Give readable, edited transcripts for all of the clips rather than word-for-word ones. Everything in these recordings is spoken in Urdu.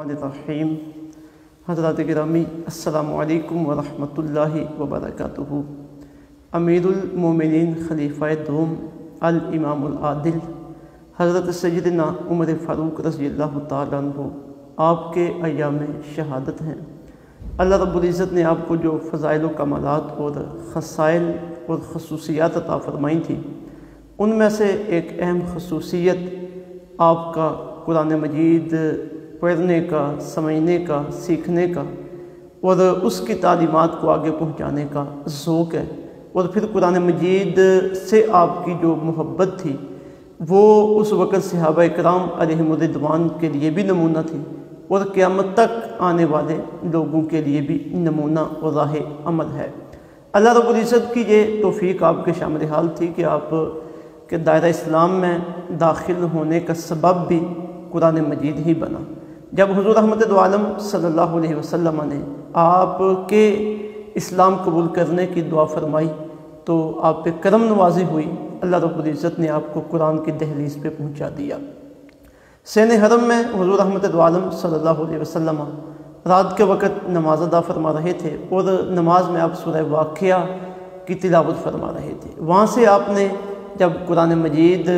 الرحیم حضرات گرامی السلام علیکم ورحمۃ اللہ وبرکاتہ۔ امیر المومنین خلیفہ دوم الامام العادل حضرت سیدنا عمر فاروق رضی اللہ تعالیٰ عنہ آپ کے ایام شہادت ہیں۔ اللہ رب العزت نے آپ کو جو فضائل و کمالات اور خصائل اور خصوصیات عطا فرمائی تھیں، ان میں سے ایک اہم خصوصیت آپ کا قرآن مجید پڑھنے کا، سمجھنے کا، سیکھنے کا اور اس کی تعلیمات کو آگے پہنچانے کا ذوق ہے۔ اور پھر قرآن مجید سے آپ کی جو محبت تھی وہ اس وقت صحابہ کرام علیہم الرضوان کے لیے بھی نمونہ تھی اور قیامت تک آنے والے لوگوں کے لیے بھی نمونہ اور راہ عمل ہے۔ اللہ رب العزت کی یہ توفیق آپ کے شامل حال تھی کہ آپ کے دائرہ اسلام میں داخل ہونے کا سبب بھی قرآن مجید ہی بنا۔ جب حضور رحمت دو عالم صلی اللہ علیہ وسلم نے آپ کے اسلام قبول کرنے کی دعا فرمائی تو آپ پہ کرم نوازی ہوئی، اللہ رب العزت نے آپ کو قرآن کی دہلیز پہ پہنچا دیا۔ سین حرم میں حضور رحمت دو عالم صلی اللہ علیہ وسلم رات کے وقت نماز ادا فرما رہے تھے اور نماز میں آپ سورہ واقعہ کی تلاوت فرما رہے تھے۔ وہاں سے آپ نے جب قرآن مجید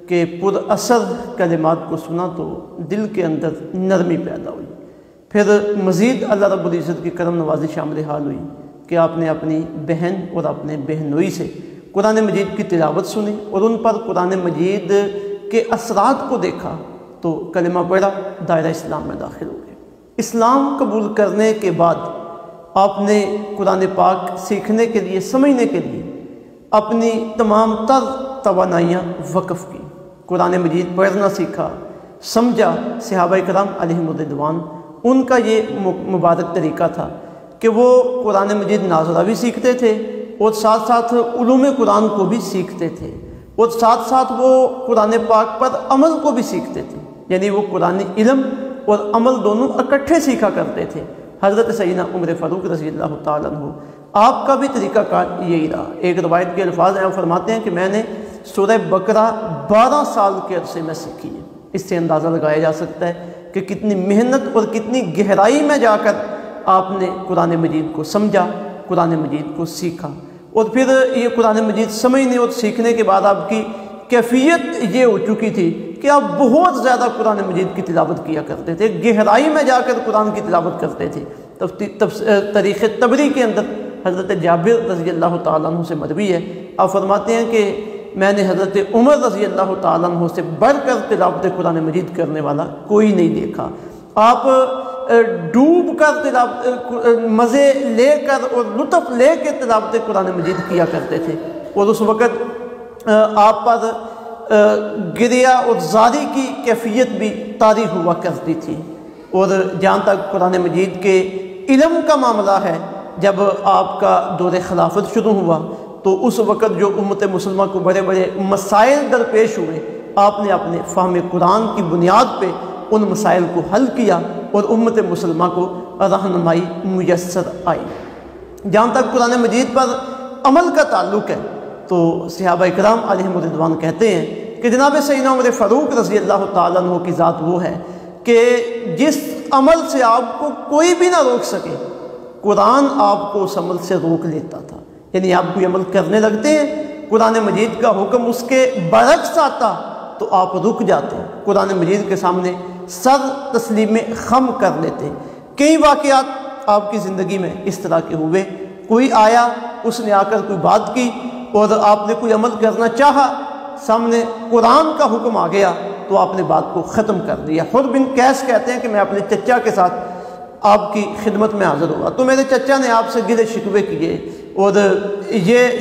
کے پر اثر کلمات کو سنا تو دل کے اندر نرمی پیدا ہوئی۔ پھر مزید اللہ رب العزت کی کرم نوازی شامل حال ہوئی کہ آپ نے اپنی بہن اور اپنے بہنوئی سے قرآن مجید کی تلاوت سنی اور ان پر قرآن مجید کے اثرات کو دیکھا تو کلمہ پڑھا، دائرہ اسلام میں داخل ہو گئے۔ اسلام قبول کرنے کے بعد آپ نے قرآن پاک سیکھنے کے لیے، سمجھنے کے لیے اپنی تمام تر توانائیاں وقف کی، قرآن مجید پڑھنا سیکھا، سمجھا۔ صحابہ کرام علیہم الرضوان ان کا یہ مبارک طریقہ تھا کہ وہ قرآن مجید ناظرہ بھی سیکھتے تھے اور ساتھ ساتھ علوم قرآن کو بھی سیکھتے تھے اور ساتھ ساتھ وہ قرآن پاک پر عمل کو بھی سیکھتے تھے، یعنی وہ قرآن علم اور عمل دونوں اکٹھے سیکھا کرتے تھے۔ حضرت سیدنا عمر فاروق رضی اللہ تعالیٰ عنہ آپ کا بھی طریقہ کار یہی رہا۔ ایک روایت کے الفاظ ہیں، فرماتے ہیں کہ میں نے سورہ بقرہ 12 سال کے عرصے میں سیکھی ہے۔ اس سے اندازہ لگایا جا سکتا ہے کہ کتنی محنت اور کتنی گہرائی میں جا کر آپ نے قرآن مجید کو سمجھا، قرآن مجید کو سیکھا۔ اور پھر یہ قرآن مجید سمجھنے اور سیکھنے کے بعد آپ کی کیفیت یہ ہو چکی تھی کہ آپ بہت زیادہ قرآن مجید کی تلاوت کیا کرتے تھے، گہرائی میں جا کر قرآن کی تلاوت کرتے تھے۔ تاریخ طبری کے اندر حضرت جابر رضی اللہ تعالیٰ عنہ سے مروی ہے، آپ فرماتے ہیں کہ میں نے حضرت عمر رضی اللہ تعالیٰ عنہ سے بڑھ کر تلاوت قرآن مجید کرنے والا کوئی نہیں دیکھا۔ آپ ڈوب کر مزے لے کر اور لطف لے کے تلاوت قرآن مجید کیا کرتے تھے، اور اس وقت آپ پر گریہ اور زاری کی کیفیت بھی طاری ہوا کرتی تھی۔ اور جہاں تک قرآن مجید کے علم کا معاملہ ہے، جب آپ کا دور خلافت شروع ہوا تو اس وقت جو امت مسلمہ کو بڑے بڑے مسائل درپیش ہوئے، آپ نے اپنے فہم قرآن کی بنیاد پہ ان مسائل کو حل کیا اور امت مسلمہ کو رہنمائی میسر آئی۔ جہاں تک قرآن مجید پر عمل کا تعلق ہے تو صحابہ کرام علیہم الرضوان کہتے ہیں کہ جناب سیدنا عمر فاروق رضی اللہ تعالیٰ عنہ کی ذات وہ ہے کہ جس عمل سے آپ کو کوئی بھی نہ روک سکے، قرآن آپ کو اس عمل سے روک لیتا تھا۔ یعنی آپ کوئی عمل کرنے لگتے ہیں، قرآن مجید کا حکم اس کے برعکس آتا تو آپ رک جاتے، قرآن مجید کے سامنے سر تسلیم خم کر لیتے۔ کئی واقعات آپ کی زندگی میں اس طرح کے ہوئے، کوئی آیا، اس نے آ کر کوئی بات کی اور آپ نے کوئی عمل کرنا چاہا، سامنے قرآن کا حکم آ گیا تو آپ نے بات کو ختم کر دیا۔ حر بن قیس کہتے ہیں کہ میں اپنے چچا کے ساتھ آپ کی خدمت میں حاضر ہوا تو میرے چچا نے آپ سے گلے شکوے کیے اور یہ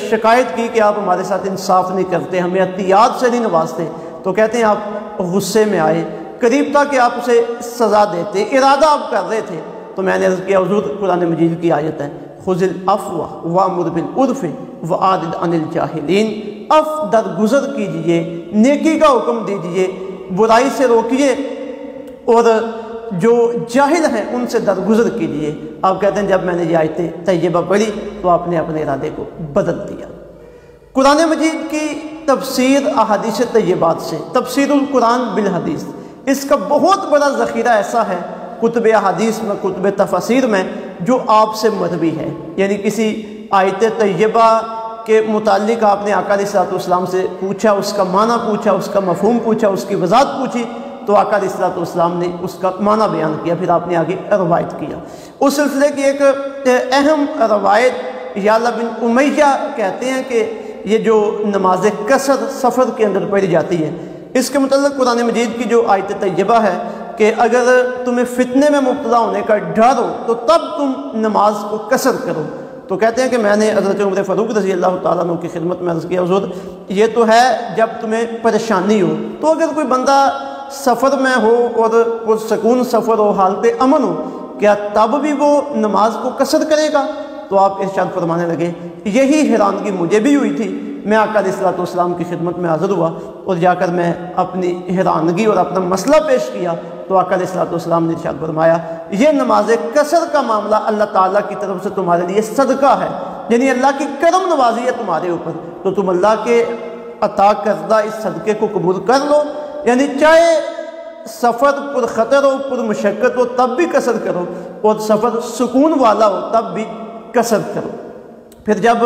شکایت کی کہ آپ ہمارے ساتھ انصاف نہیں کرتے، ہمیں عطیات سے نہیں نوازتے۔ تو کہتے ہیں آپ غصے میں آئے، قریب تھا کہ آپ اسے سزا دیتے، ارادہ آپ کر رہے تھے۔ تو میں نے عرض کیا حضور قرآن مجید کی آیت ہے، خذ العفو وامر بالعرف واعرض عن الجاہلین، درگزر کیجئے، نیکی کا حکم دیجئے، برائی سے روکیے اور جو جاہل ہیں ان سے درگزر کیجئے۔ آپ کہتے ہیں جب میں نے یہ آیتیں طیبہ پڑھی تو آپ نے اپنے ارادے کو بدل دیا۔ قرآن مجید کی تفسیر احادیث طیبات سے، تفسیر القرآن بالحدیث، اس کا بہت بڑا ذخیرہ ایسا ہے کتب احادیث میں، کتب تفاسیر میں، جو آپ سے مروی ہے۔ یعنی کسی آیت طیبہ کے متعلق آپ نے آقا علیہ السلام سے پوچھا، اس کا معنی پوچھا، اس کا مفہوم پوچھا، اس کی وضاحت پوچھی، تو آقا علیہ السلام نے اس کا معنی بیان کیا، پھر آپ نے آگے روایت کیا۔ اس سلسلے کی ایک اہم روایت یعلا بن امیہ کہتے ہیں کہ یہ جو نماز قصر سفر کے اندر پڑھی جاتی ہے، اس کے متعلق قرآن مجید کی جو آیت طیبہ ہے کہ اگر تمہیں فتنے میں مبتلا ہونے کا ڈر ہو تو تب تم نماز کو قصر کرو۔ تو کہتے ہیں کہ میں نے حضرت عمر فاروق رضی اللہ تعالیٰ عنہ کی خدمت میں عرض کیا، حضور یہ تو ہے جب تمہیں پریشانی ہو، تو اگر کوئی بندہ سفر میں ہو اور پرسکون سفر ہو، حالت امن ہو، کیا تب بھی وہ نماز کو قصر کرے گا؟ تو آپ ارشاد فرمانے لگے، یہی حیرانگی مجھے بھی ہوئی تھی، میں آقا علیہ السلام کی خدمت میں حاضر ہوا اور جا کر میں اپنی حیرانگی اور اپنا مسئلہ پیش کیا، تو آقا علیہ السلام نے ارشاد فرمایا، یہ نماز قصر کا معاملہ اللہ تعالیٰ کی طرف سے تمہارے لیے صدقہ ہے، یعنی اللہ کی کرم نوازی ہے تمہارے اوپر، تو تم اللہ کے عطا کردہ اس صدقے کو قبول کر لو، یعنی چاہے سفر پر خطر ہو، پر مشقت ہو، تب بھی قصر کرو، اور سفر سکون والا ہو تب بھی قصر کرو۔ پھر جب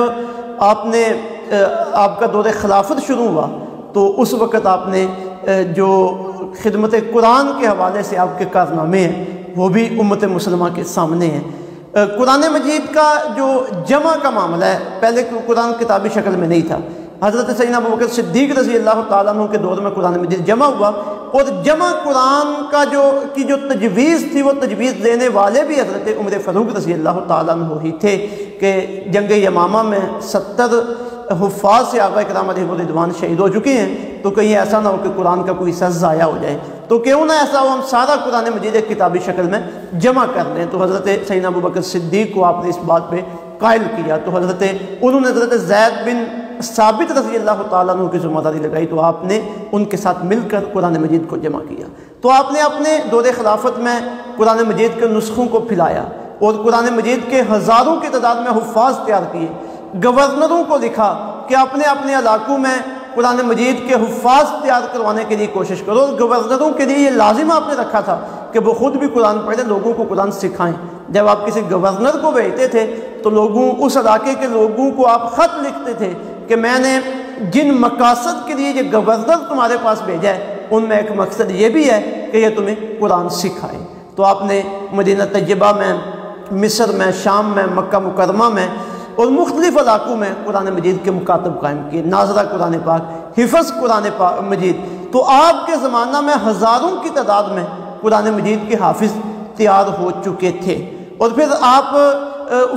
آپ کا دور خلافت شروع ہوا تو اس وقت آپ نے جو خدمت قرآن کے حوالے سے آپ کے کارنامے ہیں وہ بھی امت مسلمہ کے سامنے ہیں۔ قرآن مجید کا جو جمع کا معاملہ ہے، پہلے قرآن کتابی شکل میں نہیں تھا، حضرت سیدنا ابوبکر صدیق رضی اللہ تعالیٰ عنہ کے دور میں قرآن مجید جمع ہوا، اور جمع قرآن کا جو تجویز تھی، وہ تجویز دینے والے بھی حضرت عمر فاروق رضی اللہ تعالیٰ عنہ ہی تھے کہ جنگ یمامہ میں 70 حفاظ صحابہ کرام علیہم الرضوان شہید ہو چکے ہیں، تو کہیں ایسا نہ ہو کہ قرآن کا کوئی حصہ ضائع ہو جائے، تو کیوں نہ ایسا ہو ہم سارا قرآن مجید ایک کتابی شکل میں جمع کر لیں۔ تو حضرت سیدنا ابوبکر صدیق کو آپ نے اس بات پہ قائل کیا، تو انہوں نے حضرت زید بن ثابت رضی اللہ تعالیٰ عنہ کی ذمہ داری لگائی، تو آپ نے ان کے ساتھ مل کر قرآن مجید کو جمع کیا۔ تو آپ نے اپنے دور خلافت میں قرآن مجید کے نسخوں کو پھیلایا، اور قرآن مجید کے ہزاروں کی تعداد میں حفاظ تیار کیے، گورنروں کو لکھا کہ اپنے علاقوں میں قرآن مجید کے حفاظ تیار کروانے کے لیے کوشش کرو، اور گورنروں کے لیے یہ لازم آپ نے رکھا تھا کہ وہ خود بھی قرآن پڑھیں، لوگوں کو قرآن سکھائیں۔ جب آپ کسی گورنر کو بھیجتے تھے تو اس علاقے کے لوگوں کو آپ خط لکھتے تھے کہ میں نے جن مقاصد کے لیے یہ گورنر تمہارے پاس بھیجا ہے، ان میں ایک مقصد یہ بھی ہے کہ یہ تمہیں قرآن سکھائے۔ تو آپ نے مدینہ طیبہ میں، مصر میں، شام میں، مکہ مکرمہ میں اور مختلف علاقوں میں قرآن مجید کے مکاتب قائم کیے، ناظرہ قرآن پاک، حفظ قرآن مجید۔ تو آپ کے زمانہ میں ہزاروں کی تعداد میں قرآن مجید کے حافظ تیار ہو چکے تھے۔ اور پھر آپ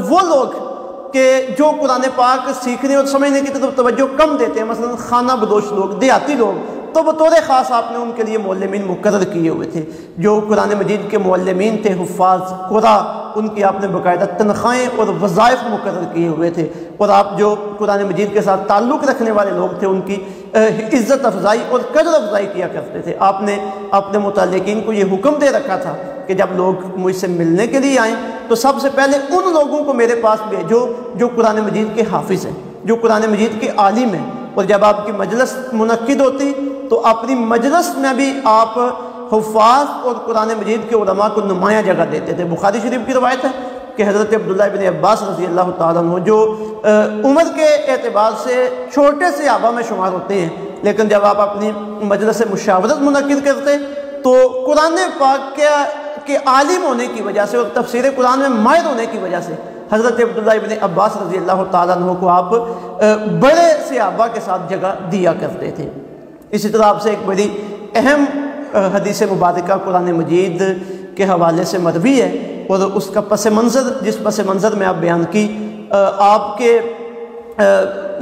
وہ لوگ کہ جو قرآن پاک سیکھنے اور سمجھنے کی طرف توجہ کم دیتے ہیں، مثلا خانہ بدوش لوگ، دیہاتی لوگ، تو بطور خاص آپ نے ان کے لیے معلمین مقرر کیے ہوئے تھے، جو قرآن مجید کے معلمین تھے، حفاظ قرآن، ان کی آپ نے باقاعدہ تنخواہیں اور وظائف مقرر کیے ہوئے تھے، اور آپ جو قرآن مجید کے ساتھ تعلق رکھنے والے لوگ تھے ان کی عزت افزائی اور قدر افزائی کیا کرتے تھے۔ آپ نے اپنے متعلقین کو یہ حکم دے رکھا تھا کہ جب لوگ مجھ سے ملنے کے لیے آئیں تو سب سے پہلے ان لوگوں کو میرے پاس بھیجو جو قرآن مجید کے حافظ ہیں، جو قرآن مجید کے عالم ہیں، اور جب آپ کی مجلس منعقد ہوتی تو اپنی مجلس میں بھی آپ حفاظ اور قرآن مجید کے علماء کو نمایاں جگہ دیتے تھے۔ بخاری شریف کی روایت ہے کہ حضرت عبداللہ بن عباس رضی اللہ تعالیٰ عنہ، جو عمر کے اعتبار سے چھوٹے صحابہ میں شمار ہوتے ہیں، لیکن جب آپ اپنی مجلس مشاورت منعقد کرتے تو قرآن پاک کے عالم ہونے کی وجہ سے اور تفسیر قرآن میں ماہر ہونے کی وجہ سے حضرت عبداللہ ابن عباس رضی اللہ تعالیٰ عنہ کو آپ بڑے صحابہ کے ساتھ جگہ دیا کرتے تھے۔ اسی طرح آپ سے ایک بڑی اہم حدیث مبارکہ قرآن مجید کے حوالے سے مروی ہے، اور اس کا پس منظر، جس پس منظر میں آپ بیان کی، آپ کے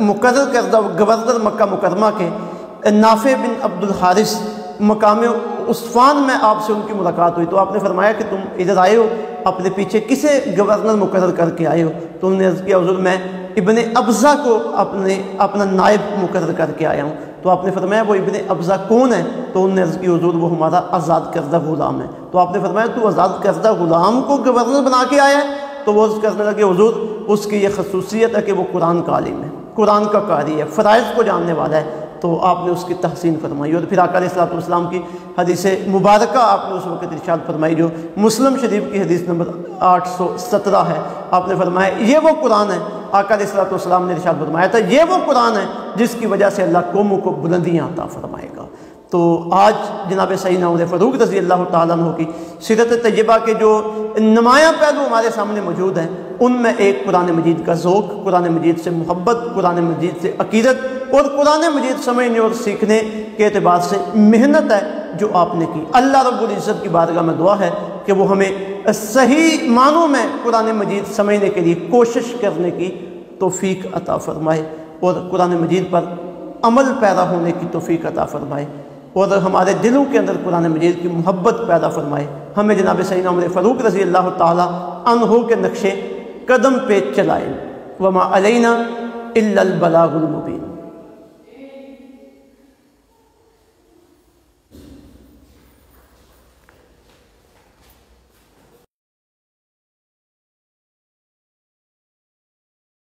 مقرر کردہ گورنر مکہ مکرمہ کے نافع بن عبد الحارث مقام عثفان میں آپ سے ان کی ملاقات ہوئی، تو آپ نے فرمایا کہ تم ادھر آئے ہو، اپنے پیچھے کسے گورنر مقرر کر کے آئے ہو؟ تو انہوں نے عرض کیا، حضور میں ابن ابزہ کو اپنا نائب مقرر کر کے آیا ہوں۔ تو آپ نے فرمایا وہ ابن ابزہ کون ہے؟ تو انہوں نے عرض کی، حضور وہ ہمارا آزاد کردہ غلام ہے۔ تو آپ نے فرمایا تو آزاد کردہ غلام کو گورنر بنا کے آیا ہے؟ تو وہ عرض کرنے لگے، حضور اس کی یہ خصوصیت ہے کہ وہ قرآن کا عالم ہے، قرآن کا قاری ہے، فرائض کو جاننے والا ہے، تو آپ نے اس کی تحسین فرمائی، اور پھر آقا علیہ الصلوۃ والسلام کی حدیث مبارکہ آپ نے اس وقت ارشاد فرمائی جو مسلم شریف کی حدیث نمبر 817 ہے۔ آپ نے فرمایا یہ وہ قرآن ہے، آقا علیہ الصلوۃ والسلام نے ارشاد فرمایا تھا یہ وہ قرآن ہے جس کی وجہ سے اللہ قوموں کو بلندیاں عطا فرمائے گا۔ تو آج جناب سیدنا عمر فاروق رضی اللہ تعالیٰ عنہ کی سیرت طیبہ کے جو نمایاں پہلو ہمارے سامنے موجود ہیں، ان میں ایک قرآن مجید کا ذوق، قرآن مجید سے محبت، قرآن مجید سے عقیدت اور قرآن مجید سمجھنے اور سیکھنے کے اعتبار سے محنت ہے جو آپ نے کی۔ اللہ رب العزت کی بارگاہ میں دعا ہے کہ وہ ہمیں صحیح معنوں میں قرآن مجید سمجھنے کے لیے کوشش کرنے کی توفیق عطا فرمائے اور قرآن مجید پر عمل پیدا ہونے کی توفیق عطا فرمائے، اور ہمارے دلوں کے اندر قرآن مجید کی محبت پیدا فرمائے۔ ہمیں جناب سیدنا عمر فاروق رضی اللہ تعالیٰ عنہ کے نقشے قدم پہ چلائے۔ وما علینا الا البلاغ المبین۔